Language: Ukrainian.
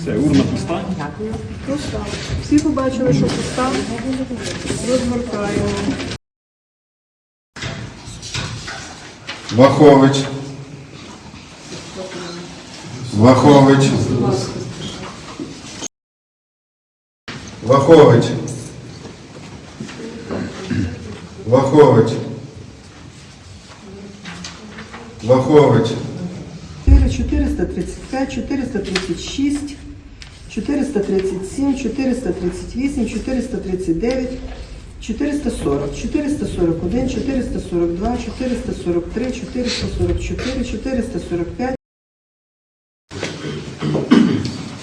Все, урна пуста. Пуста. Всі побачили, що пуста. Розгортаємо. Вахович. Вахович. Вахович. Вахович. Вахович. 435, 436, 437, 438, 439, 440, 441, 442, 443, 444, 445,